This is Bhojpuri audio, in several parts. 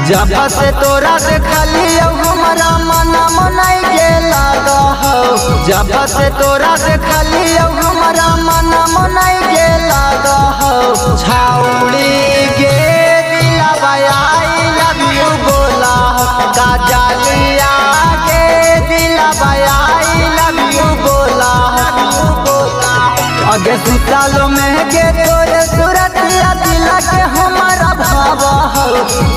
जब से तोरा देखली हमारा मन मनाई के लागा हो। जब से तोरा देखली हमारा मन मनाई के लागा हो। छाउड़ी गे दिलवा आई लव यू बोला हो। काजलिया के दिलवा आई लव यू बोला हो। अगे सुतालो में गे तोरे सूरतिया दिला के हमारा भावा हो।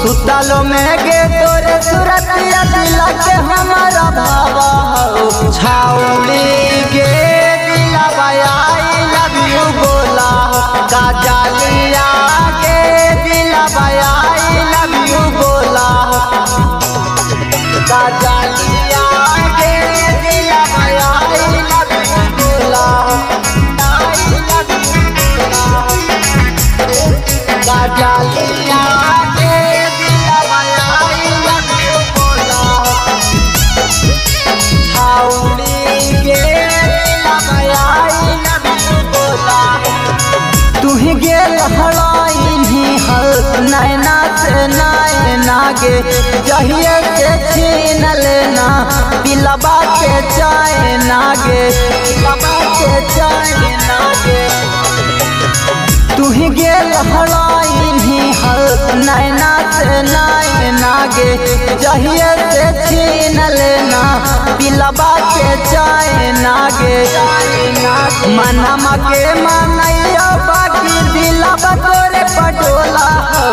सुतालो में गे तोरे सूरतिया दिला के हमारा भावा हो। छाउड़ी गे दिलवा आई लव यू बोला हो। काजलिया के दिलवा आई लव यू बोला हो। काजलिया के दिलवा आई लव यू बोला हो। काजलिया के दिलवा आई लव यू बोला हो। छाउड़ी के दिलवा आई लव यू बोला हो। तू ही गेल हड़ाई हल नैना से नैना गे जहिए से छीन लेना दिलवा के चैना गे। दिलवा के चैना गे तू ही गेल हड़ाई हल नैना से नैना गे जहिए से छीन लेना दिलवा के चैना गे। मनमा के मनैया बाकी दिलवा तोरे पटोला हो।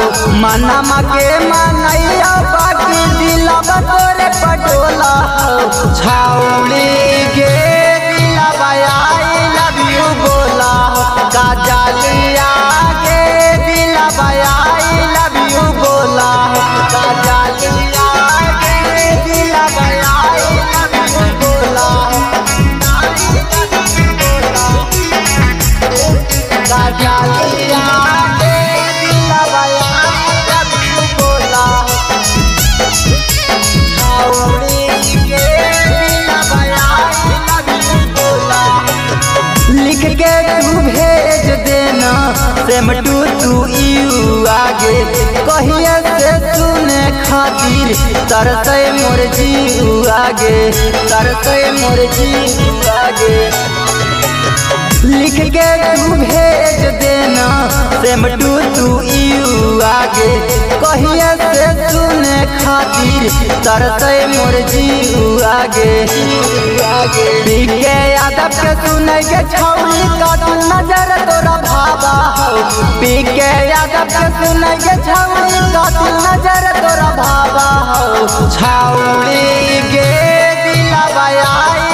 मनमा के मनैया बाकी दिलवा तोरे पटोला हो। छाउड़ी गे दिलवा आई लव यू बोला हो। काजलिया के दिलवा आई लव यू बोला हो। काजलिया के दिलवा आई लव यू बोला हो। काजलिया के दिलवा आई लव यू बोला हो। छाउड़ी के दिलवा आई लव यू बोला हो। लिख के तू भेज देना सेम टू यू आगे कहिए से सुने खातिर तरसे मोर जीव आगे। तरसे मोर जीव आगे लिख के तू भेज देना सेम टू यू आगे कहिए से सुने खातिर तरसे मोर जीव आगे। पीके यादव के सुने के छौली कातिल नजर तोरा भावा हो। पीके यादव के सुने के छौली कातिल नजर तोरा भावा हो। छाउड़ी गे दिलवा आई